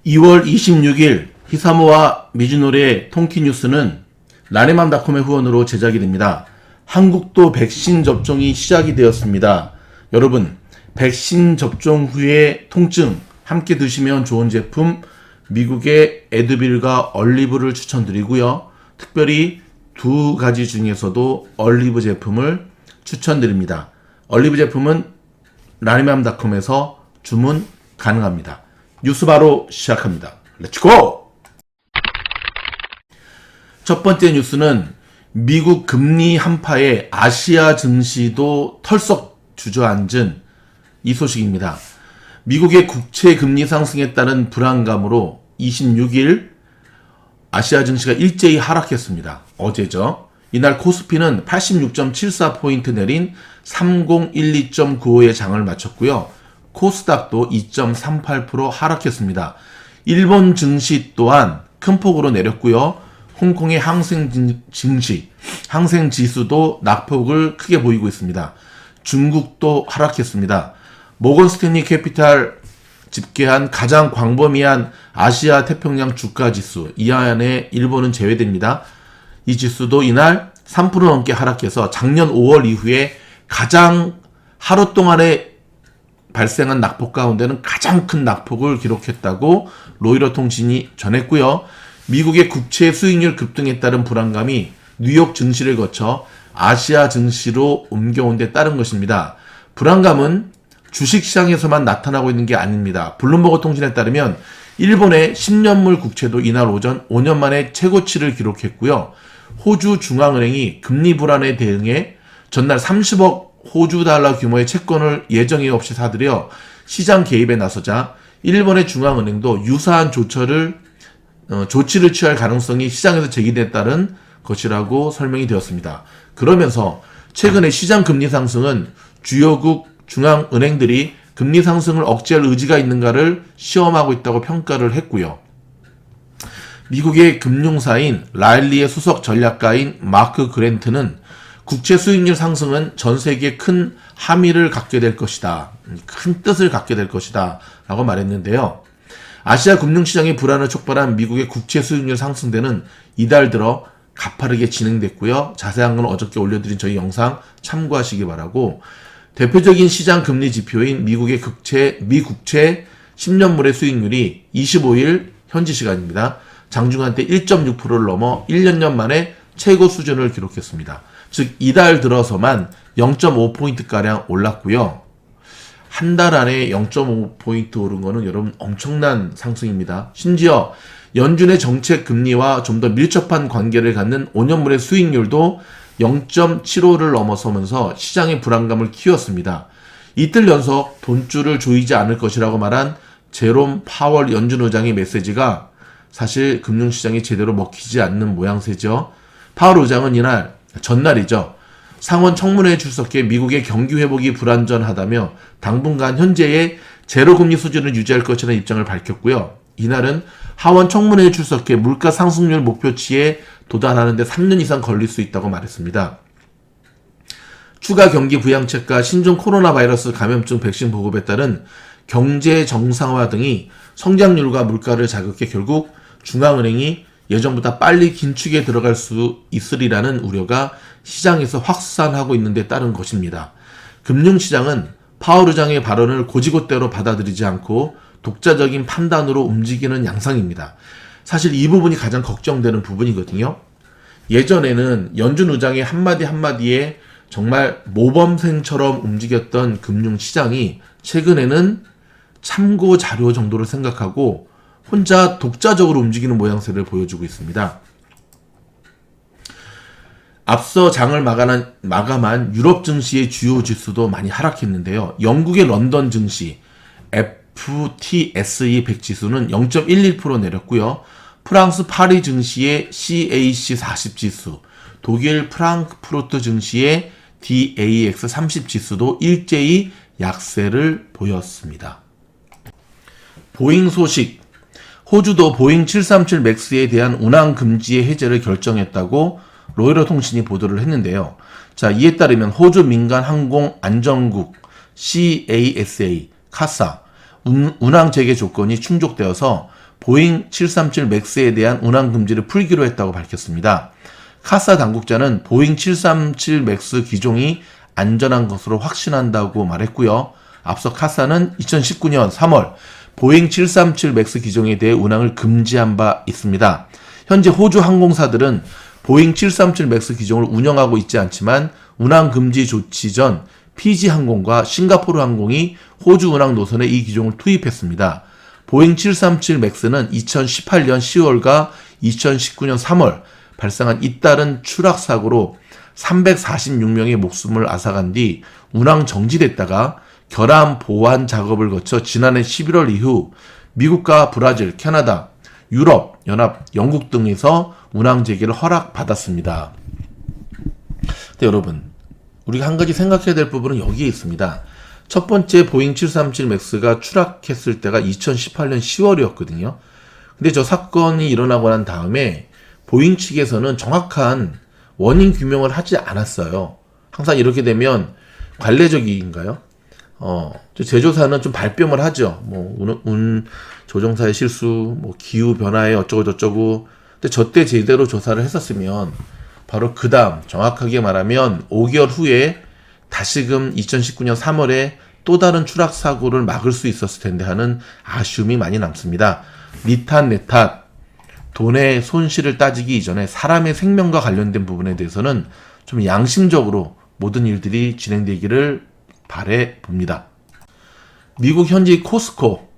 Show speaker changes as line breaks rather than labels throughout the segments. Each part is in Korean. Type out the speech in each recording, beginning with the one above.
2월 26일 히사모와 미즈노리의 통키 뉴스는 라네맘닷컴의 후원으로 제작이 됩니다. 한국도 백신 접종이 시작이 되었습니다. 여러분, 백신 접종 후에 통증 함께 드시면 좋은 제품 미국의 에드빌과 얼리브를 추천드리고요. 특별히 두 가지 중에서도 얼리브 제품을 추천드립니다. 얼리브 제품은 라네맘닷컴에서 주문 가능합니다. 뉴스 바로 시작합니다. 렛츠고! 첫 번째 뉴스는 미국 금리 한파에 아시아 증시도 털썩 주저앉은 이 소식입니다. 미국의 국채 금리 상승에 따른 불안감으로 26일 아시아 증시가 일제히 하락했습니다. 어제죠. 이날 코스피는 86.74포인트 내린 3012.95의 장을 마쳤고요. 코스닥도 2.38% 하락했습니다. 일본 증시 또한 큰 폭으로 내렸고요. 홍콩의 항생지수도 낙폭을 크게 보이고 있습니다. 중국도 하락했습니다. 모건 스탠리 캐피탈 집계한 가장 광범위한 아시아 태평양 주가지수, 이 안에 일본은 제외됩니다. 이 지수도 이날 3% 넘게 하락해서 작년 5월 이후에 가장 하루 동안에 발생한 낙폭 가운데는 가장 큰 낙폭을 기록했다고 로이터 통신이 전했고요. 미국의 국채 수익률 급등에 따른 불안감이 뉴욕 증시를 거쳐 아시아 증시로 옮겨온 데 따른 것입니다. 불안감은 주식시장에서만 나타나고 있는 게 아닙니다. 블룸버그 통신에 따르면 일본의 10년물 국채도 이날 오전 5년 만에 최고치를 기록했고요. 호주 중앙은행이 금리 불안에 대응해 전날 30억 호주 달러 규모의 채권을 예정에 없이 사들여 시장 개입에 나서자 일본의 중앙은행도 유사한 조치를 취할 가능성이 시장에서 제기돼 따른 것이라고 설명이 되었습니다. 그러면서 최근의 시장 금리 상승은 주요국 중앙은행들이 금리 상승을 억제할 의지가 있는가를 시험하고 있다고 평가를 했고요. 미국의 금융사인 라일리의 수석 전략가인 마크 그랜트는 국채 수익률 상승은 전 세계에 큰 함의를 갖게 될 것이다. 큰 뜻을 갖게 될 것이다. 라고 말했는데요. 아시아 금융시장의 불안을 촉발한 미국의 국채 수익률 상승세는 이달 들어 가파르게 진행됐고요. 자세한 건 어저께 올려드린 저희 영상 참고하시기 바라고, 대표적인 시장 금리 지표인 미국의 미국채 10년물의 수익률이 25일 현지 시간입니다. 장중한 때 1.6%를 넘어 1년 만에 최고 수준을 기록했습니다. 즉 이달 들어서만 0.5포인트가량 올랐고요. 한 달 안에 0.5포인트 오른 거는 여러분 엄청난 상승입니다. 심지어 연준의 정책 금리와 좀 더 밀접한 관계를 갖는 5년물의 수익률도 0.75를 넘어서면서 시장의 불안감을 키웠습니다. 이틀 연속 돈줄을 조이지 않을 것이라고 말한 제롬 파월 연준 의장의 메시지가 사실 금융시장이 제대로 먹히지 않는 모양새죠. 파월 의장은 이날 전날이죠. 상원 청문회에 출석해 미국의 경기 회복이 불안전하다며 당분간 현재의 제로금리 수준을 유지할 것이라는 입장을 밝혔고요. 이날은 하원 청문회에 출석해 물가 상승률 목표치에 도달하는 데 3년 이상 걸릴 수 있다고 말했습니다. 추가 경기 부양책과 신종 코로나 바이러스 감염증 백신 보급에 따른 경제 정상화 등이 성장률과 물가를 자극해 결국 중앙은행이 예전보다 빨리 긴축에 들어갈 수 있으리라는 우려가 시장에서 확산하고 있는 데 따른 것입니다. 금융시장은 파월 의장의 발언을 고지고대로 받아들이지 않고 독자적인 판단으로 움직이는 양상입니다. 사실 이 부분이 가장 걱정되는 부분이거든요. 예전에는 연준 의장의 한마디 한마디에 정말 모범생처럼 움직였던 금융시장이 최근에는 참고 자료 정도로 생각하고 혼자 독자적으로 움직이는 모양새를 보여주고 있습니다. 앞서 장을 마감한 유럽 증시의 주요 지수도 많이 하락했는데요. 영국의 런던 증시 FTSE 100 지수는 0.11% 내렸고요. 프랑스 파리 증시의 CAC 40 지수, 독일 프랑크푸르트 증시의 DAX 30 지수도 일제히 약세를 보였습니다. 보잉 소식. 호주도 보잉 737 맥스에 대한 운항 금지의 해제를 결정했다고 로이터 통신이 보도를 했는데요. 자, 이에 따르면 호주 민간 항공 안전국 CASA, 카사, 운항 재개 조건이 충족되어서 보잉 737 맥스에 대한 운항 금지를 풀기로 했다고 밝혔습니다. 카사 당국자는 보잉 737 맥스 기종이 안전한 것으로 확신한다고 말했고요. 앞서 카사는 2019년 3월 보잉 737 맥스 기종에 대해 운항을 금지한 바 있습니다. 현재 호주 항공사들은 보잉 737 맥스 기종을 운영하고 있지 않지만 운항 금지 조치 전 피지 항공과 싱가포르 항공이 호주 운항 노선에 이 기종을 투입했습니다. 보잉 737 맥스는 2018년 10월과 2019년 3월 발생한 잇따른 추락 사고로 346명의 목숨을 앗아간 뒤 운항 정지됐다가 결함 보완 작업을 거쳐 지난해 11월 이후 미국과 브라질, 캐나다, 유럽, 연합, 영국 등에서 운항 재개를 허락받았습니다. 근데 여러분, 우리가 한 가지 생각해야 될 부분은 여기에 있습니다. 첫 번째 보잉 737 맥스가 추락했을 때가 2018년 10월이었거든요. 근데 저 사건이 일어나고 난 다음에 보잉 측에서는 정확한 원인 규명을 하지 않았어요. 항상 이렇게 되면 관례적인가요? 제조사는 좀 발뺌을 하죠. 운 조종사의 실수, 기후 변화에 어쩌고저쩌고. 근데 저때 제대로 조사를 했었으면 바로 그 다음, 정확하게 말하면 5개월 후에 다시금 2019년 3월에 또 다른 추락 사고를 막을 수 있었을 텐데 하는 아쉬움이 많이 남습니다. 니 탓, 내 탓, 돈의 손실을 따지기 이전에 사람의 생명과 관련된 부분에 대해서는 좀 양심적으로 모든 일들이 진행되기를 바래 봅니다. 미국 현지 코스코,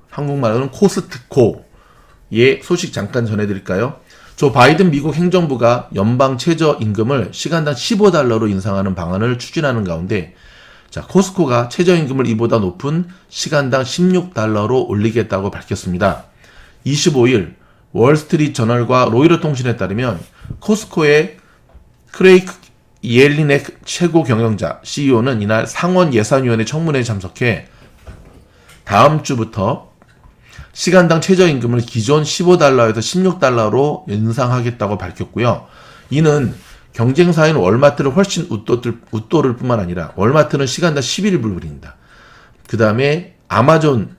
한국말로는 코스트코의 소식 잠깐 전해드릴까요? 조 바이든 미국 행정부가 연방 최저임금을 시간당 15달러로 인상하는 방안을 추진하는 가운데 코스코가 최저임금을 이보다 높은 시간당 16달러로 올리겠다고 밝혔습니다. 25일 월스트리트 저널과 로이터 통신에 따르면 코스코의 크레이크 이엘리넥 최고 경영자 CEO는 이날 상원 예산위원회 청문회에 참석해 다음 주부터 시간당 최저임금을 기존 15달러에서 16달러로 인상하겠다고 밝혔고요. 이는 경쟁사인 월마트를 훨씬 웃도를 뿐만 아니라 월마트는 시간당 11불입니다. 그 다음에 아마존,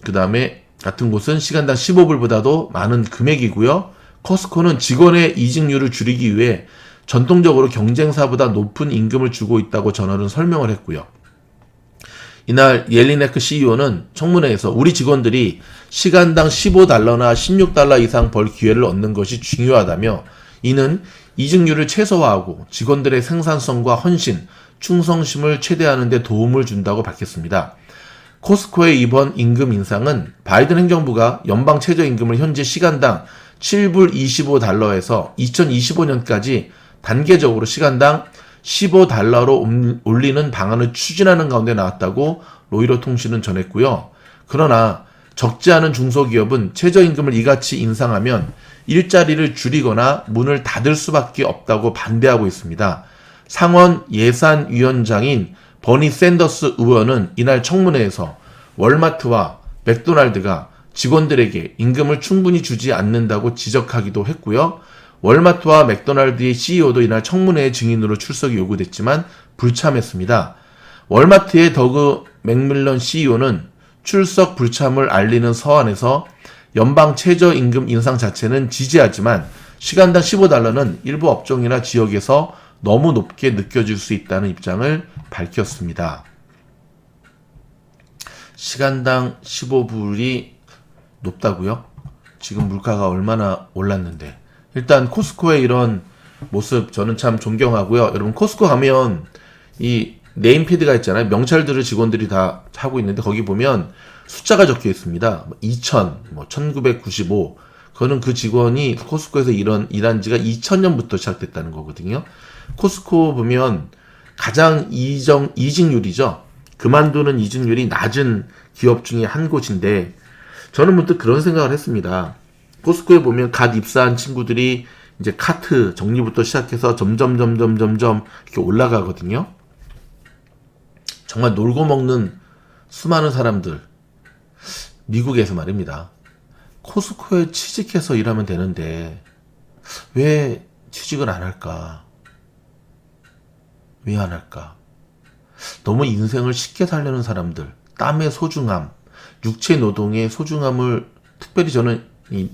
그 다음에 같은 곳은 시간당 15불보다도 많은 금액이고요. 코스코는 직원의 이직률을 줄이기 위해 전통적으로 경쟁사보다 높은 임금을 주고 있다고 저널은 설명을 했고요. 이날 옐리네크 CEO는 청문회에서 우리 직원들이 시간당 15달러나 16달러 이상 벌 기회를 얻는 것이 중요하다며 이는 이직률을 최소화하고 직원들의 생산성과 헌신, 충성심을 최대화하는 데 도움을 준다고 밝혔습니다. 코스코의 이번 임금 인상은 바이든 행정부가 연방 최저임금을 현재 시간당 7불 25달러에서 2025년까지 단계적으로 시간당 15달러로 올리는 방안을 추진하는 가운데 나왔다고 로이터 통신은 전했고요. 그러나 적지 않은 중소기업은 최저임금을 이같이 인상하면 일자리를 줄이거나 문을 닫을 수밖에 없다고 반대하고 있습니다. 상원 예산위원장인 버니 샌더스 의원은 이날 청문회에서 월마트와 맥도날드가 직원들에게 임금을 충분히 주지 않는다고 지적하기도 했고요. 월마트와 맥도날드의 CEO도 이날 청문회의 증인으로 출석이 요구됐지만 불참했습니다. 월마트의 더그 맥밀런 CEO는 출석 불참을 알리는 서한에서 연방 최저임금 인상 자체는 지지하지만 시간당 15달러는 일부 업종이나 지역에서 너무 높게 느껴질 수 있다는 입장을 밝혔습니다. 시간당 15불이 높다고요? 지금 물가가 얼마나 올랐는데. 일단 코스코의 이런 모습 저는 참 존경하고요. 여러분 코스코 가면 이 네임패드가 있잖아요. 명찰들을 직원들이 다 하고 있는데 거기 보면 숫자가 적혀 있습니다. 2000, 1995. 그거는 그 직원이 코스코에서 일한 지가 2000년부터 시작됐다는 거거든요. 코스코 보면 가장 이직률이죠. 그만두는 이직률이 낮은 기업 중에 한 곳인데 저는 문득 그런 생각을 했습니다. 코스코에 보면 갓 입사한 친구들이 이제 카트 정리부터 시작해서 점점 이렇게 올라가거든요. 정말 놀고 먹는 수많은 사람들, 미국에서 말입니다. 코스코에 취직해서 일하면 되는데 왜 취직을 안 할까? 왜 안 할까? 너무 인생을 쉽게 살려는 사람들, 땀의 소중함, 육체 노동의 소중함을 특별히 저는 이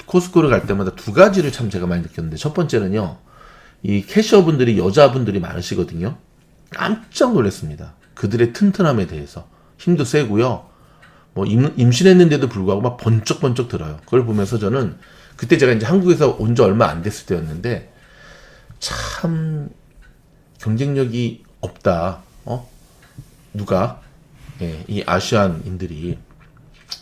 코스코를 갈 때마다 두 가지를 참 제가 많이 느꼈는데, 첫 번째는요, 이 캐셔분들이 여자분들이 많으시거든요. 깜짝 놀랐습니다. 그들의 튼튼함에 대해서. 힘도 세고요. 뭐 임신했는데도 불구하고 막 번쩍번쩍 들어요. 그걸 보면서 저는 그때 제가 이제 한국에서 온 지 얼마 안 됐을 때였는데, 참 경쟁력이 없다. 누가? 예, 이 아시안인들이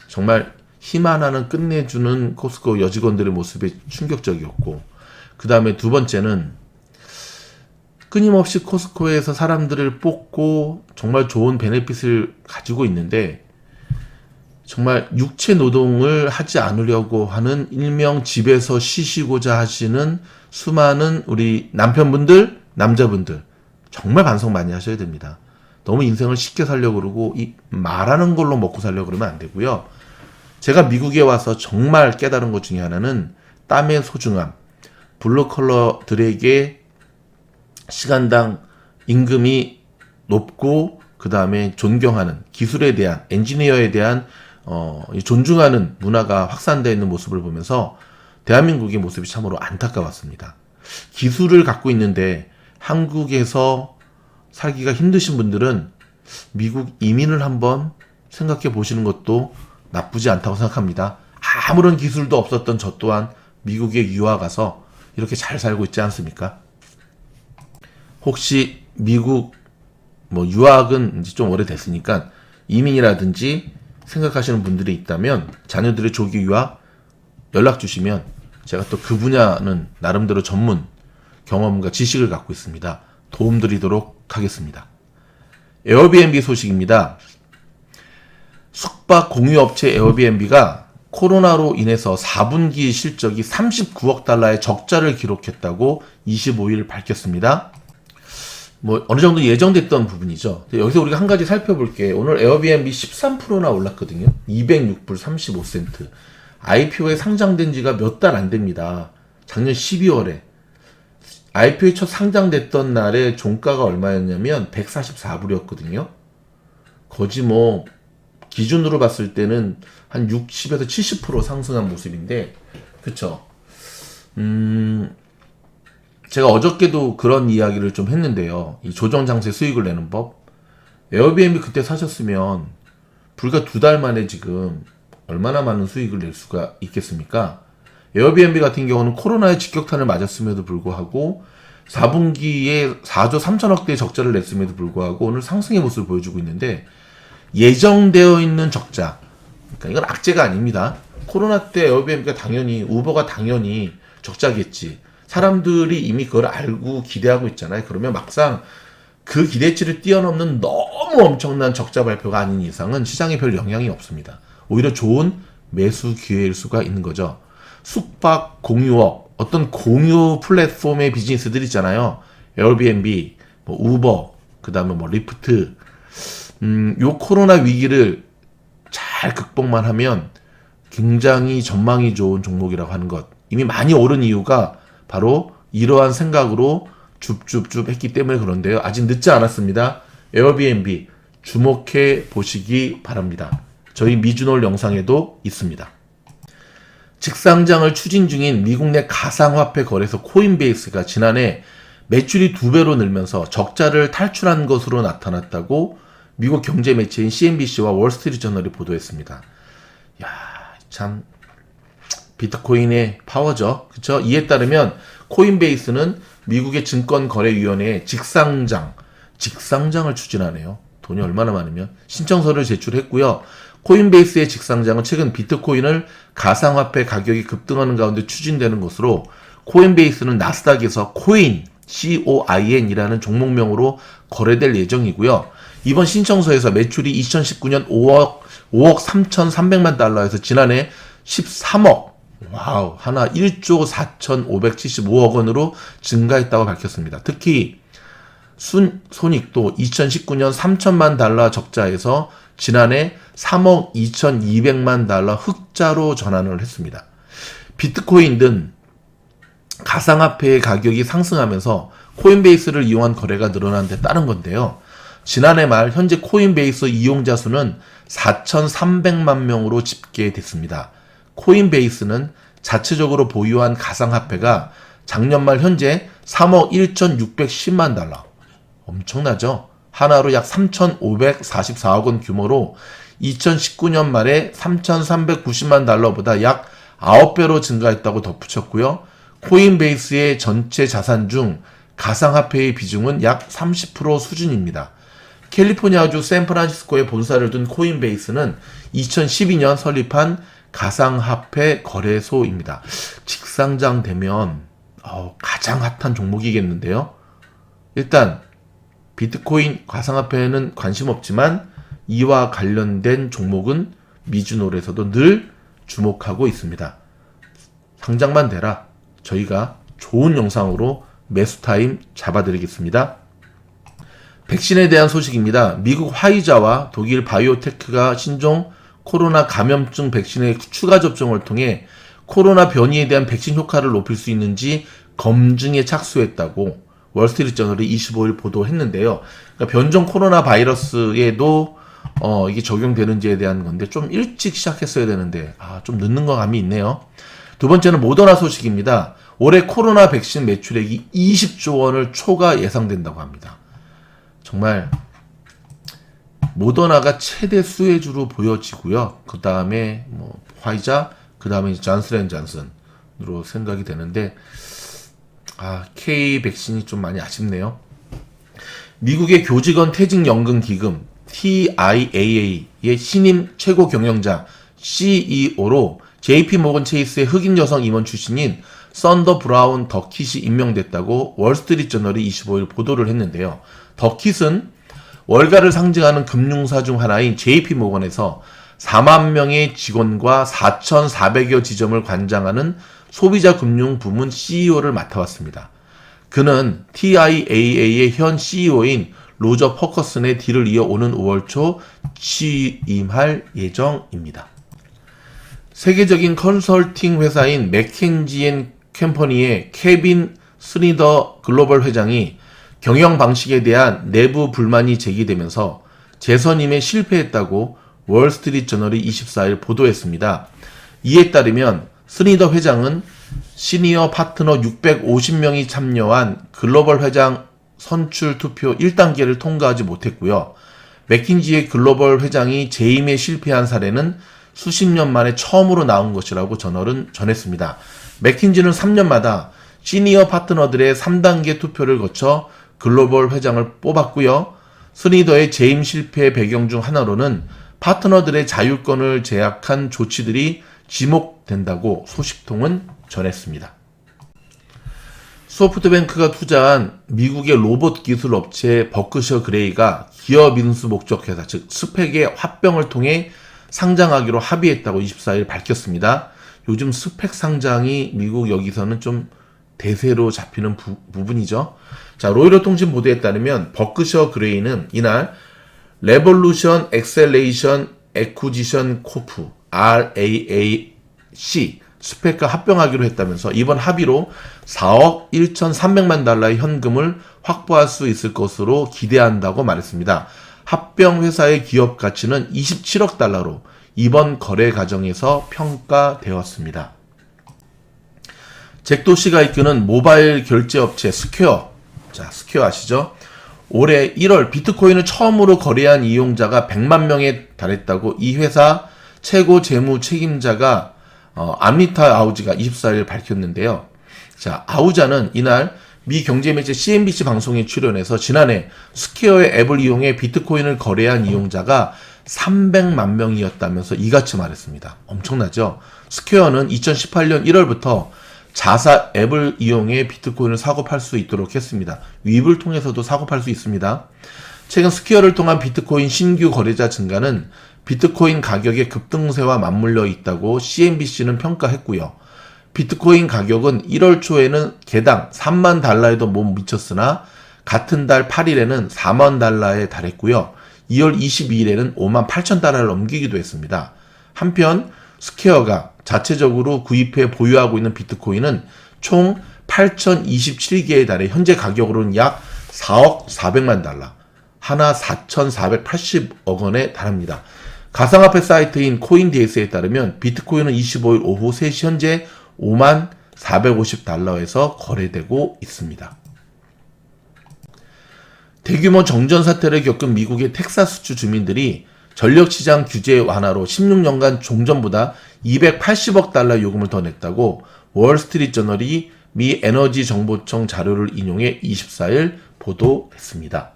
정말 힘 하나는 끝내주는 코스코 여직원들의 모습이 충격적이었고, 그 다음에 두 번째는 끊임없이 코스코에서 사람들을 뽑고 정말 좋은 베네핏을 가지고 있는데, 정말 육체 노동을 하지 않으려고 하는 일명 집에서 쉬시고자 하시는 수많은 우리 남편분들, 남자분들, 정말 반성 많이 하셔야 됩니다. 너무 인생을 쉽게 살려고 그러고 이 말하는 걸로 먹고 살려고 그러면 안 되고요. 제가 미국에 와서 정말 깨달은 것 중에 하나는 땀의 소중함, 블루컬러들에게 시간당 임금이 높고, 그 다음에 존경하는 기술에 대한, 엔지니어에 대한 존중하는 문화가 확산되어 있는 모습을 보면서 대한민국의 모습이 참으로 안타까웠습니다. 기술을 갖고 있는데 한국에서 살기가 힘드신 분들은 미국 이민을 한번 생각해 보시는 것도 나쁘지 않다고 생각합니다. 아무런 기술도 없었던 저 또한 미국에 유학 가서 이렇게 잘 살고 있지 않습니까? 혹시 미국 유학은 이제 좀 오래됐으니까 이민이라든지 생각하시는 분들이 있다면 자녀들의 조기 유학 연락 주시면 제가 또 그 분야는 나름대로 전문 경험과 지식을 갖고 있습니다. 도움드리도록 하겠습니다. 에어비앤비 소식입니다. 숙박 공유업체 에어비앤비가 코로나로 인해서 4분기 실적이 39억 달러의 적자를 기록했다고 25일 밝혔습니다. 어느 정도 예정됐던 부분이죠. 여기서 우리가 한 가지 살펴볼게. 오늘 에어비앤비 13%나 올랐거든요. 206불 35센트. IPO에 상장된 지가 몇 달 안 됩니다. 작년 12월에. IPO에 첫 상장됐던 날에 종가가 얼마였냐면 144불이었거든요. 거지 기준으로 봤을 때는 한 60에서 70% 상승한 모습인데, 그쵸? 제가 어저께도 그런 이야기를 좀 했는데요. 이 조정장세 수익을 내는 법. 에어비앤비 그때 사셨으면 불과 2달 만에 지금 얼마나 많은 수익을 낼 수가 있겠습니까? 에어비앤비 같은 경우는 코로나의 직격탄을 맞았음에도 불구하고 4분기에 4조 3천억대의 적자를 냈음에도 불구하고 오늘 상승의 모습을 보여주고 있는데, 예정되어 있는 적자, 그러니까 이건 악재가 아닙니다. 코로나 때 에어비앤비가 당연히, 우버가 당연히 적자겠지. 사람들이 이미 그걸 알고 기대하고 있잖아요. 그러면 막상 그 기대치를 뛰어넘는 너무 엄청난 적자 발표가 아닌 이상은 시장에 별 영향이 없습니다. 오히려 좋은 매수 기회일 수가 있는 거죠. 숙박 공유업, 어떤 공유 플랫폼의 비즈니스들 있잖아요. 에어비앤비, 우버, 그 다음에 리프트. 요 코로나 위기를 잘 극복만 하면 굉장히 전망이 좋은 종목이라고 하는 것. 이미 많이 오른 이유가 바로 이러한 생각으로 줍줍줍 했기 때문에 그런데요. 아직 늦지 않았습니다. 에어비앤비 주목해 보시기 바랍니다. 저희 미주놀 영상에도 있습니다. 직상장을 추진 중인 미국 내 가상화폐 거래소 코인베이스가 지난해 매출이 2배로 늘면서 적자를 탈출한 것으로 나타났다고 미국 경제 매체인 CNBC와 월스트리트저널이 보도했습니다. 야, 참 비트코인의 파워죠. 그쵸? 이에 따르면 코인베이스는 미국의 증권거래위원회에 직상장을 추진하네요. 돈이 얼마나 많으면. 신청서를 제출했고요. 코인베이스의 직상장은 최근 비트코인을 가상화폐 가격이 급등하는 가운데 추진되는 것으로, 코인베이스는 나스닥에서 코인, COIN이라는 종목명으로 거래될 예정이고요. 이번 신청서에서 매출이 2019년 5억 3,300만 달러에서 지난해 13억, 와우, 하나 1조 4,575억 원으로 증가했다고 밝혔습니다. 특히 손익도 2019년 3천만 달러 적자에서 지난해 3억 2,200만 달러 흑자로 전환을 했습니다. 비트코인 등 가상화폐의 가격이 상승하면서 코인베이스를 이용한 거래가 늘어난 데 따른 건데요. 지난해 말 현재 코인베이스 이용자 수는 4,300만 명으로 집계됐습니다. 코인베이스는 자체적으로 보유한 가상화폐가 작년 말 현재 3억 1,610만 달러. 엄청나죠? 하나로 약 3,544억 원 규모로 2019년 말에 3,390만 달러보다 약 9배로 증가했다고 덧붙였고요. 코인베이스의 전체 자산 중 가상화폐의 비중은 약 30% 수준입니다. 캘리포니아주 샌프란시스코에 본사를 둔 코인베이스는 2012년 설립한 가상화폐 거래소입니다. 직상장되면 가장 핫한 종목이겠는데요. 일단 비트코인 가상화폐에는 관심 없지만 이와 관련된 종목은 미주놀에서도 늘 주목하고 있습니다. 상장만 되라. 저희가 좋은 영상으로 매수타임 잡아드리겠습니다. 백신에 대한 소식입니다. 미국 화이자와 독일 바이오테크가 신종 코로나 감염증 백신의 추가 접종을 통해 코로나 변이에 대한 백신 효과를 높일 수 있는지 검증에 착수했다고 월스트리트저널이 25일 보도했는데요. 그러니까 변종 코로나 바이러스에도 이게 적용되는지에 대한 건데 좀 일찍 시작했어야 되는데 좀 늦는 것 감이 있네요. 두 번째는 모더나 소식입니다. 올해 코로나 백신 매출액이 20조 원을 초과 예상된다고 합니다. 정말 모더나가 최대 수혜주로 보여지고요. 그 다음에 화이자, 그 다음에 존슨앤존슨으로 생각이 되는데 K 백신이 좀 많이 아쉽네요. 미국의 교직원 퇴직연금 기금 TIAA의 신임 최고 경영자 CEO로 JP모건 체이스의 흑인 여성 임원 출신인 썬더 브라운 더킷이 임명됐다고 월스트리트저널이 25일 보도를 했는데요. 더킷은 월가를 상징하는 금융사 중 하나인 JP모건에서 4만 명의 직원과 4,400여 지점을 관장하는 소비자 금융 부문 CEO를 맡아왔습니다. 그는 TIAA의 현 CEO인 로저 퍼커슨의 뒤를 이어 오는 5월 초 취임할 예정입니다. 세계적인 컨설팅 회사인 맥킨지앤캠퍼니의 케빈 스니더 글로벌 회장이 경영 방식에 대한 내부 불만이 제기되면서 재선임에 실패했다고 월스트리트저널이 24일 보도했습니다. 이에 따르면 스니더 회장은 시니어 파트너 650명이 참여한 글로벌 회장 선출 투표 1단계를 통과하지 못했고요. 맥킨지의 글로벌 회장이 재임에 실패한 사례는 수십 년 만에 처음으로 나온 것이라고 저널은 전했습니다. 맥킨지는 3년마다 시니어 파트너들의 3단계 투표를 거쳐 글로벌 회장을 뽑았고요. 스니더의 재임 실패 배경 중 하나로는 파트너들의 자율권을 제약한 조치들이 지목된다고 소식통은 전했습니다. 소프트뱅크가 투자한 미국의 로봇 기술 업체 버크셔 그레이가 기업 인수 목적 회사, 즉 스펙의 합병을 통해 상장하기로 합의했다고 24일 밝혔습니다. 요즘 스펙 상장이 미국 여기서는 좀 대세로 잡히는 부분이죠. 자, 로이터 통신 보도에 따르면 버크셔 그레이는 이날 레볼루션 엑셀레이션 에쿠지션 코프 RAAC 스펙과 합병하기로 했다면서 이번 합의로 4억 1,300만 달러의 현금을 확보할 수 있을 것으로 기대한다고 말했습니다. 합병 회사의 기업 가치는 27억 달러로 이번 거래 과정에서 평가되었습니다. 잭도시가 이끄는 모바일 결제 업체 스퀘어. 자, 스퀘어 아시죠? 올해 1월 비트코인을 처음으로 거래한 이용자가 100만 명에 달했다고 이 회사 최고 재무 책임자가 암리타 아우지가 24일 밝혔는데요. 자, 아우자는 이날 미 경제매체 CNBC 방송에 출연해서 지난해 스퀘어의 앱을 이용해 비트코인을 거래한 이용자가 300만 명이었다면서 이같이 말했습니다. 엄청나죠? 스퀘어는 2018년 1월부터 자사 앱을 이용해 비트코인을 사고 팔 수 있도록 했습니다. 웹을 통해서도 사고 팔 수 있습니다. 최근 스퀘어를 통한 비트코인 신규 거래자 증가는 비트코인 가격의 급등세와 맞물려 있다고 CNBC는 평가했고요. 비트코인 가격은 1월 초에는 개당 3만 달러에도 못 미쳤으나 같은 달 8일에는 4만 달러에 달했고요. 2월 22일에는 5만 8천 달러를 넘기기도 했습니다. 한편 스퀘어가 자체적으로 구입해 보유하고 있는 비트코인은 총 8,027개에 달해 현재 가격으로는 약 4억 400만 달러. 하나 4,480억 원에 달합니다. 가상화폐 사이트인 코인데이스에 따르면 비트코인은 25일 오후 3시 현재 5만 450달러에서 거래되고 있습니다. 대규모 정전 사태를 겪은 미국의 텍사스주 주민들이 전력시장 규제 완화로 16년간 종전보다 280억 달러 요금을 더 냈다고 월스트리트 저널이 미 에너지 정보청 자료를 인용해 24일 보도했습니다.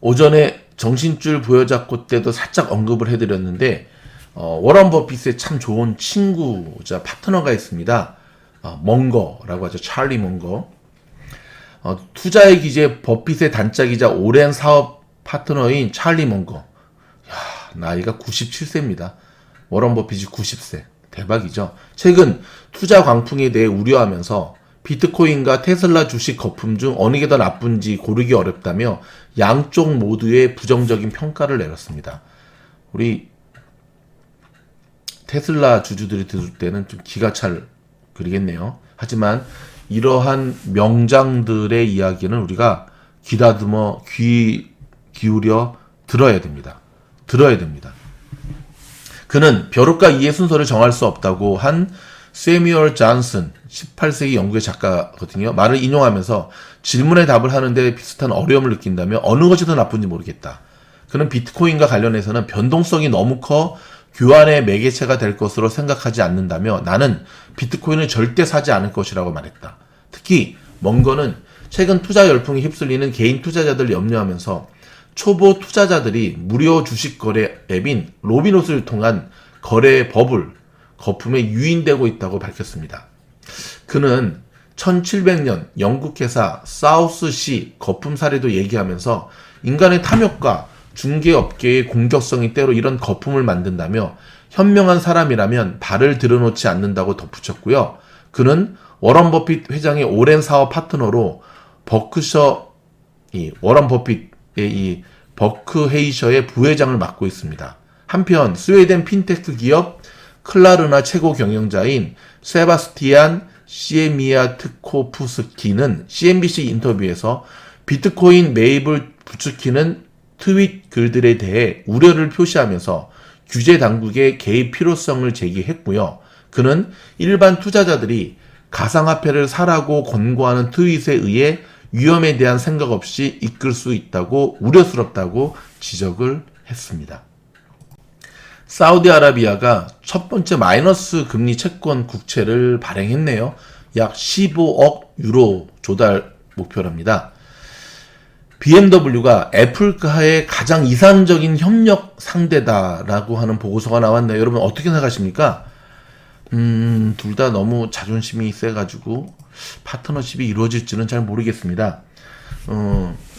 오전에 정신줄 부여잡고 때도 살짝 언급을 해드렸는데 워런 버핏의 참 좋은 친구자 파트너가 있습니다. 멍거라고 하죠. 찰리 멍거. 투자의 기재 버핏의 단짝이자 오랜 사업 파트너인 찰리 멍거. 나이가 97세입니다. 워런 버핏이 90세. 대박이죠. 최근 투자 광풍에 대해 우려하면서 비트코인과 테슬라 주식 거품 중 어느 게 더 나쁜지 고르기 어렵다며 양쪽 모두의 부정적인 평가를 내렸습니다. 우리 테슬라 주주들이 들을 때는 좀 기가 찰 그리겠네요. 하지만 이러한 명장들의 이야기는 우리가 귀다듬어 귀 기울여 들어야 됩니다. 그는 벼룩과 이의 순서를 정할 수 없다고 한 세뮤얼 존슨 18세기 영국의 작가거든요. 말을 인용하면서 질문에 답을 하는데 비슷한 어려움을 느낀다며 어느 것이 더 나쁜지 모르겠다. 그는 비트코인과 관련해서는 변동성이 너무 커 교환의 매개체가 될 것으로 생각하지 않는다며 나는 비트코인을 절대 사지 않을 것이라고 말했다. 특히 멍거는 최근 투자 열풍에 휩쓸리는 개인 투자자들을 염려하면서 초보 투자자들이 무료 주식 거래 앱인 로빈훗을 통한 거래 버블, 거품에 유인되고 있다고 밝혔습니다. 그는 1700년 영국 회사 사우스시 거품 사례도 얘기하면서 인간의 탐욕과 중개업계의 공격성이 때로 이런 거품을 만든다며 현명한 사람이라면 발을 들여놓지 않는다고 덧붙였고요. 그는 워런 버핏 회장의 오랜 사업 파트너로 워런 버핏의 이 버크헤이셔의 부회장을 맡고 있습니다. 한편 스웨덴 핀테크 기업 클라르나 최고 경영자인 세바스티안 시에미아트코프스키는 CNBC 인터뷰에서 비트코인 매입을 부추기는 트윗 글들에 대해 우려를 표시하면서 규제 당국의 개입 필요성을 제기했고요. 그는 일반 투자자들이 가상화폐를 사라고 권고하는 트윗에 의해 위험에 대한 생각 없이 이끌 수 있다고 우려스럽다고 지적을 했습니다. 사우디아라비아가 첫 번째 마이너스 금리 채권 국채를 발행했네요. 약 15억 유로 조달 목표랍니다. BMW가 애플과의 가장 이상적인 협력 상대다라고 하는 보고서가 나왔네요. 여러분 어떻게 생각하십니까? 둘 다 너무 자존심이 세가지고 파트너십이 이루어질지는 잘 모르겠습니다.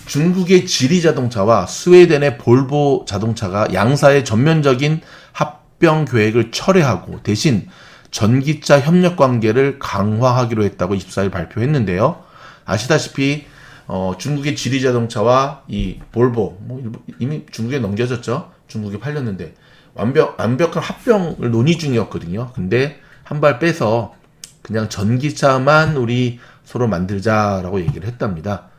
중국의 지리 자동차와 스웨덴의 볼보 자동차가 양사의 전면적인 합병 계획을 철회하고 대신 전기차 협력 관계를 강화하기로 했다고 24일 발표했는데요. 아시다시피 중국의 지리 자동차와 이 볼보 이미 중국에 넘겨졌죠. 중국에 팔렸는데 완벽한 합병을 논의 중이었거든요. 근데 한 발 빼서 그냥 전기차만 우리 서로 만들자라고 얘기를 했답니다.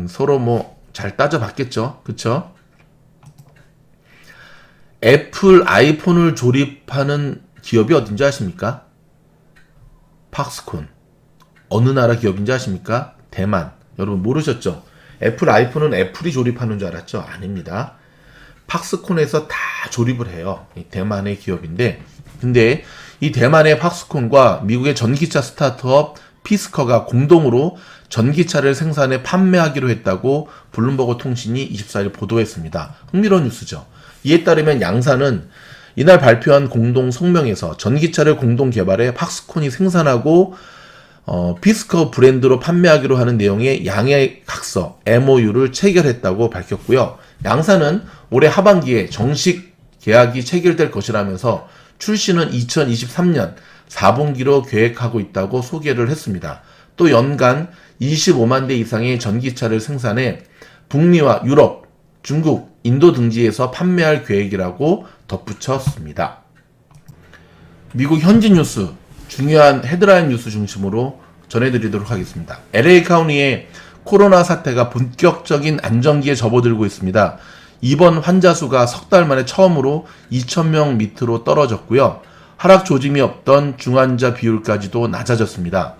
서로 뭐 잘 따져봤겠죠. 그쵸? 애플 아이폰을 조립하는 기업이 어딘지 아십니까? 팍스콘. 어느 나라 기업인지 아십니까? 대만. 여러분 모르셨죠? 애플 아이폰은 애플이 조립하는 줄 알았죠? 아닙니다. 팍스콘에서 다 조립을 해요. 대만의 기업인데 근데 이 대만의 팍스콘과 미국의 전기차 스타트업 피스커가 공동으로 전기차를 생산해 판매하기로 했다고 블룸버그 통신이 24일 보도했습니다. 흥미로운 뉴스죠. 이에 따르면 양사는 이날 발표한 공동 성명에서 전기차를 공동 개발해 팍스콘이 생산하고 피스커 브랜드로 판매하기로 하는 내용의 양해 각서 MOU를 체결했다고 밝혔고요. 양사는 올해 하반기에 정식 계약이 체결될 것이라면서 출시는 2023년 4분기로 계획하고 있다고 소개를 했습니다. 또 연간 25만 대 이상의 전기차를 생산해 북미와 유럽, 중국, 인도 등지에서 판매할 계획이라고 덧붙였습니다. 미국 현지 뉴스, 중요한 헤드라인 뉴스 중심으로 전해드리도록 하겠습니다. LA 카운티의 코로나 사태가 본격적인 안정기에 접어들고 있습니다. 입원 환자 수가 석 달 만에 처음으로 2,000명 밑으로 떨어졌고요. 하락 조짐이 없던 중환자 비율까지도 낮아졌습니다.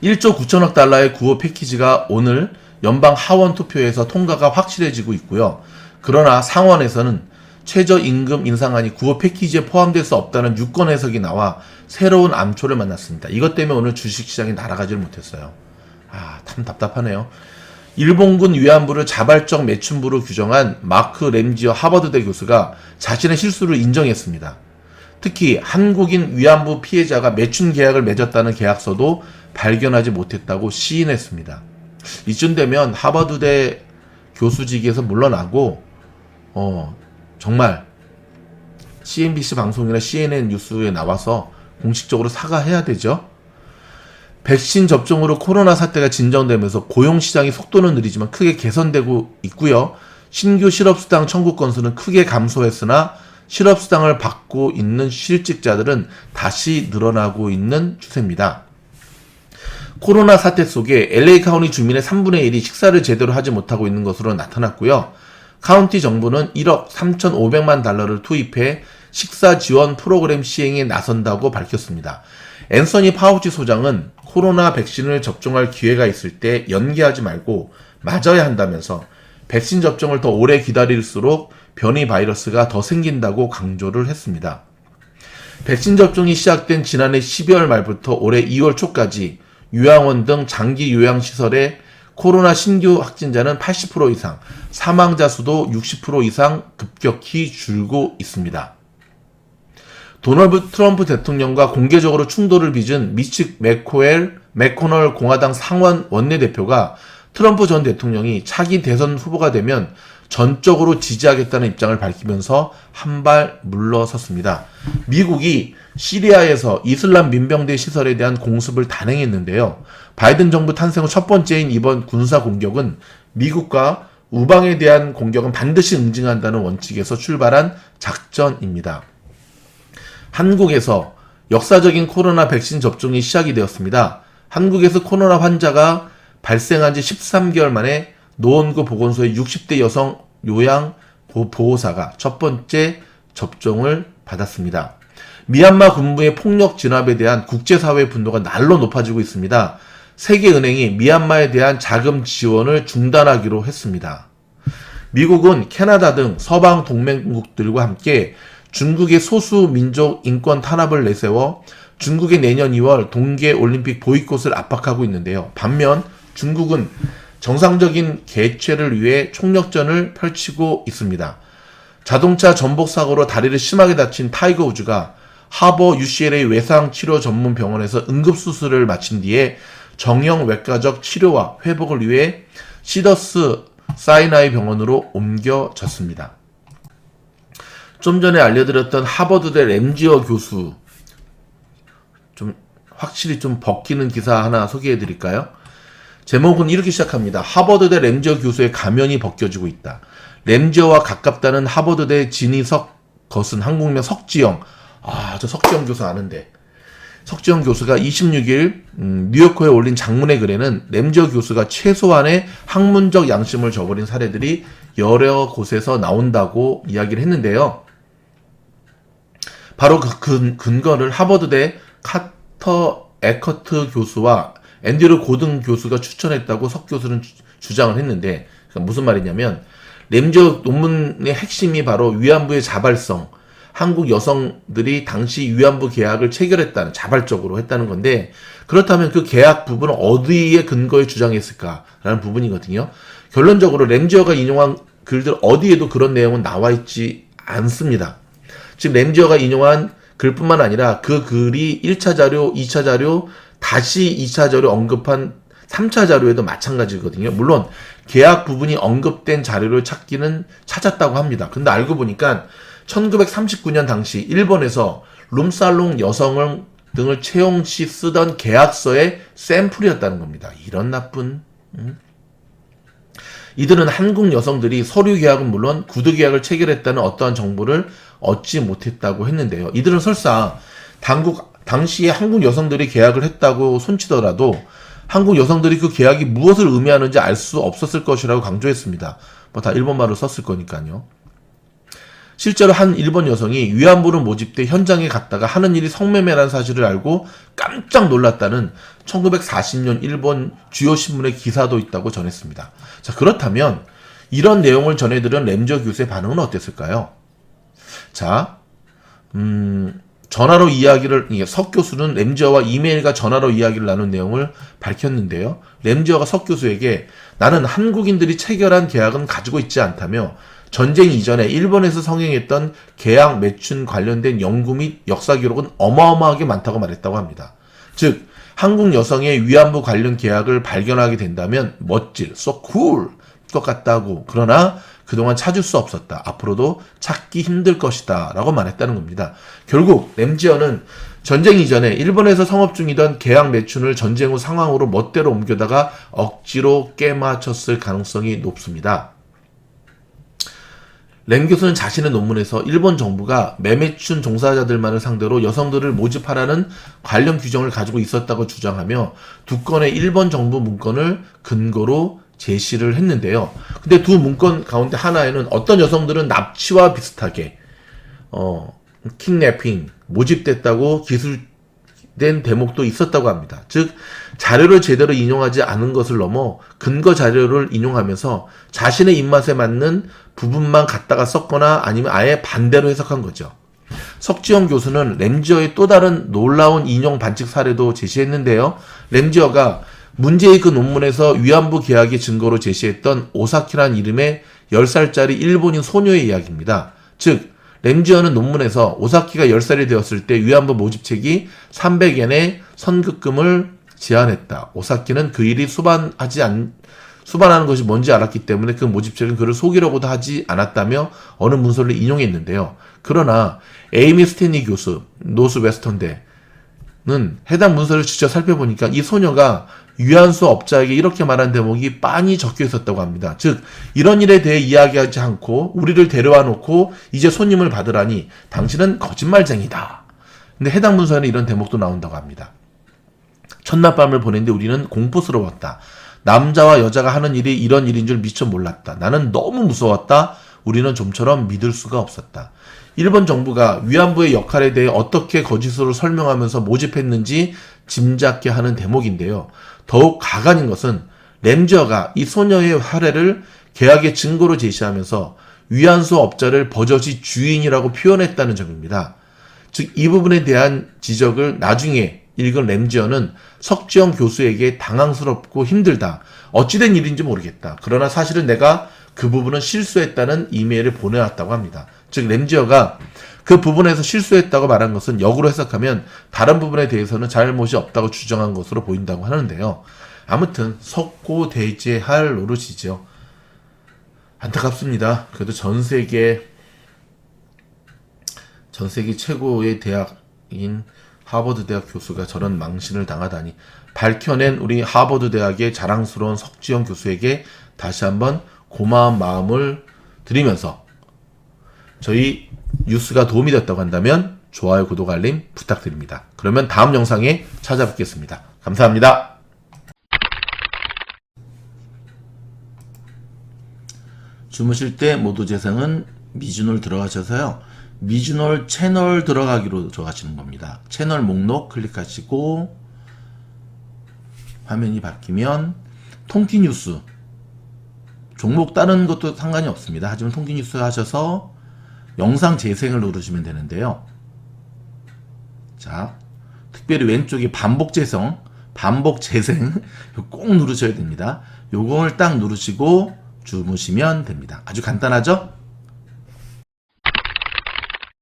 1조 9천억 달러의 구호 패키지가 오늘 연방 하원 투표에서 통과가 확실해지고 있고요. 그러나 상원에서는 최저임금 인상안이 구호 패키지에 포함될 수 없다는 유권 해석이 나와 새로운 암초를 만났습니다. 이것 때문에 오늘 주식시장이 날아가지를 못했어요. 참 답답하네요. 일본군 위안부를 자발적 매춘부로 규정한 마크 램지어 하버드대 교수가 자신의 실수를 인정했습니다. 특히 한국인 위안부 피해자가 매춘 계약을 맺었다는 계약서도 발견하지 못했다고 시인했습니다. 이쯤 되면 하버드대 교수직에서 물러나고 정말 CNBC 방송이나 CNN 뉴스에 나와서 공식적으로 사과해야 되죠. 백신 접종으로 코로나 사태가 진정되면서 고용시장이 속도는 느리지만 크게 개선되고 있고요. 신규 실업수당 청구 건수는 크게 감소했으나 실업수당을 받고 있는 실직자들은 다시 늘어나고 있는 추세입니다. 코로나 사태 속에 LA 카운티 주민의 3분의 1이 식사를 제대로 하지 못하고 있는 것으로 나타났고요. 카운티 정부는 1억 3,500만 달러를 투입해 식사 지원 프로그램 시행에 나선다고 밝혔습니다. 앤서니 파우치 소장은 코로나 백신을 접종할 기회가 있을 때 연기하지 말고 맞아야 한다면서 백신 접종을 더 오래 기다릴수록 변이 바이러스가 더 생긴다고 강조를 했습니다. 백신 접종이 시작된 지난해 12월 말부터 올해 2월 초까지 요양원 등 장기 요양시설의 코로나 신규 확진자는 80% 이상, 사망자 수도 60% 이상 급격히 줄고 있습니다. 도널드 트럼프 대통령과 공개적으로 충돌을 빚은 미치 맥코널 공화당 상원 원내대표가 트럼프 전 대통령이 차기 대선 후보가 되면 전적으로 지지하겠다는 입장을 밝히면서 한 발 물러섰습니다. 미국이 시리아에서 이슬람 민병대 시설에 대한 공습을 단행했는데요. 바이든 정부 탄생 후 첫 번째인 이번 군사 공격은 미국과 우방에 대한 공격은 반드시 응징한다는 원칙에서 출발한 작전입니다. 한국에서 역사적인 코로나 백신 접종이 시작이 되었습니다. 한국에서 코로나 환자가 발생한 지 13개월 만에 노원구 보건소의 60대 여성 요양 보호사가 첫 번째 접종을 받았습니다. 미얀마 군부의 폭력 진압에 대한 국제사회의 분노가 날로 높아지고 있습니다. 세계은행이 미얀마에 대한 자금 지원을 중단하기로 했습니다. 미국은 캐나다 등 서방 동맹국들과 함께 중국의 소수민족 인권 탄압을 내세워 중국의 내년 2월 동계올림픽 보이콧을 압박하고 있는데요. 반면 중국은 정상적인 개최를 위해 총력전을 펼치고 있습니다. 자동차 전복 사고로 다리를 심하게 다친 타이거 우즈가 하버 UCLA 외상치료 전문 병원에서 응급수술을 마친 뒤에 정형 외과적 치료와 회복을 위해 시더스 사이나이 병원으로 옮겨졌습니다. 좀 전에 알려드렸던 하버드대 램지어 교수, 확실히 벗기는 기사 하나 소개해드릴까요? 제목은 이렇게 시작합니다. 하버드대 램지어 교수의 가면이 벗겨지고 있다. 램지어와 가깝다는 하버드대 진희석 것은 한국명 석지영. 저 석지영 교수 아는데. 석지영 교수가 26일 뉴요커에 올린 장문의 글에는 램지어 교수가 최소한의 학문적 양심을 저버린 사례들이 여러 곳에서 나온다고 이야기를 했는데요. 바로 그 근거를 하버드대 카터 에커트 교수와 앤드류 고든 교수가 추천했다고 석 교수는 주장을 했는데, 그러니까 무슨 말이냐면 램지어 논문의 핵심이 바로 위안부의 자발성, 한국 여성들이 당시 위안부 계약을 체결했다는, 자발적으로 했다는 건데, 그렇다면 그 계약 부분은 어디에 근거에 주장했을까라는 부분이거든요. 결론적으로 램지어가 인용한 글들 어디에도 그런 내용은 나와 있지 않습니다. 즉 램지어가 인용한 글뿐만 아니라 그 글이 1차 자료, 2차 자료, 다시 2차 자료 언급한 3차 자료에도 마찬가지거든요. 물론 계약 부분이 언급된 자료를 찾았다고 합니다. 근데 알고 보니까 1939년 당시 일본에서 룸살롱 여성 등을 채용 시 쓰던 계약서의 샘플이었다는 겁니다. 이런 나쁜... 이들은 한국 여성들이 서류 계약은 물론 구두 계약을 체결했다는 어떠한 정보를 얻지 못했다고 했는데요. 이들은 설사 당시에 한국 여성들이 계약을 했다고 손치더라도 한국 여성들이 그 계약이 무엇을 의미하는지 알 수 없었을 것이라고 강조했습니다. 뭐 다 일본말로 썼을 거니까요. 실제로 한 일본 여성이 위안부로 모집돼 현장에 갔다가 하는 일이 성매매라는 사실을 알고 깜짝 놀랐다는 1940년 일본 주요 신문의 기사도 있다고 전했습니다. 자, 그렇다면 이런 내용을 전해들은 램지어 교수의 반응은 어땠을까요? 자, 전화로 석 교수는 램지어와 이메일과 전화로 이야기를 나눈 내용을 밝혔는데요. 램지어가 석 교수에게 나는 한국인들이 체결한 계약은 가지고 있지 않다며 전쟁 이전에 일본에서 성행했던 계약 매춘 관련된 연구 및 역사 기록은 어마어마하게 많다고 말했다고 합니다. 즉, 한국 여성의 위안부 관련 계약을 발견하게 된다면 멋질, so cool 것 같다고, 그러나 그동안 찾을 수 없었다. 앞으로도 찾기 힘들 것이다. 라고 말했다는 겁니다. 결국 램지어는 전쟁 이전에 일본에서 성업 중이던 계약 매춘을 전쟁 후 상황으로 멋대로 옮겨다가 억지로 깨맞췄을 가능성이 높습니다. 램 교수는 자신의 논문에서 일본 정부가 매매춘 종사자들만을 상대로 여성들을 모집하라는 관련 규정을 가지고 있었다고 주장하며 두 건의 일본 정부 문건을 근거로 제시를 했는데요. 근데 두 문건 가운데 하나에는 어떤 여성들은 납치와 비슷하게 킹래핑, 모집됐다고 기술된 대목도 있었다고 합니다. 즉, 자료를 제대로 인용하지 않은 것을 넘어 근거 자료를 인용하면서 자신의 입맛에 맞는 부분만 갖다가 썼거나 아니면 아예 반대로 해석한 거죠. 석지영 교수는 램지어의 또 다른 놀라운 인용 반칙 사례도 제시했는데요. 램지어가 문제의 그 논문에서 위안부 계약의 증거로 제시했던 오사키란 이름의 10살짜리 일본인 소녀의 이야기입니다. 즉, 램지어는 논문에서 오사키가 10살이 되었을 때 위안부 모집책이 300엔의 선급금을 제안했다. 오사키는 그 일이 수반하는 것이 뭔지 알았기 때문에 그 모집책은 그를 속이려고도 하지 않았다며 어느 문서를 인용했는데요. 그러나 에이미 스탠리 교수, 노스 웨스턴대는 해당 문서를 직접 살펴보니까 이 소녀가 위안수 업자에게 이렇게 말한 대목이 빤히 적혀 있었다고 합니다. 즉, 이런 일에 대해 이야기하지 않고 우리를 데려와 놓고 이제 손님을 받으라니 당신은 거짓말쟁이다. 근데 해당 문서에는 이런 대목도 나온다고 합니다. 첫날 밤을 보냈는데 우리는 공포스러웠다. 남자와 여자가 하는 일이 이런 일인 줄 미처 몰랐다. 나는 너무 무서웠다. 우리는 좀처럼 믿을 수가 없었다. 일본 정부가 위안부의 역할에 대해 어떻게 거짓으로 설명하면서 모집했는지 짐작케 하는 대목인데요. 더욱 가관인 것은 램지어가 이 소녀의 활약을 계약의 증거로 제시하면서 위안수 업자를 버젓이 주인이라고 표현했다는 점입니다. 즉, 이 부분에 대한 지적을 나중에 읽은 램지어는 석지영 교수에게 당황스럽고 힘들다. 어찌된 일인지 모르겠다. 그러나 사실은 내가 그 부분은 실수했다는 이메일을 보내왔다고 합니다. 즉, 램지어가 그 부분에서 실수했다고 말한 것은 역으로 해석하면 다른 부분에 대해서는 잘못이 없다고 주장한 것으로 보인다고 하는데요. 아무튼 석고대죄할 노릇이죠. 안타깝습니다. 그래도 전 세계 최고의 대학인 하버드 대학 교수가 저런 망신을 당하다니, 밝혀낸 우리 하버드 대학의 자랑스러운 석지영 교수에게 다시 한번 고마운 마음을 드리면서 저희 뉴스가 도움이 됐다고 한다면 좋아요, 구독, 알림 부탁드립니다. 그러면 다음 영상에 찾아뵙겠습니다. 감사합니다. 주무실 때 모두 재생은 미주놀 들어가셔서요. 미주놀 채널 들어가기로 들어가시는 겁니다. 채널 목록 클릭하시고 화면이 바뀌면 통기뉴스, 종목 다른 것도 상관이 없습니다. 하지만 통기뉴스 하셔서 영상 재생을 누르시면 되는데요. 자, 특별히 왼쪽에 반복 재생 꼭 누르셔야 됩니다. 요걸 딱 누르시고 주무시면 됩니다. 아주 간단하죠?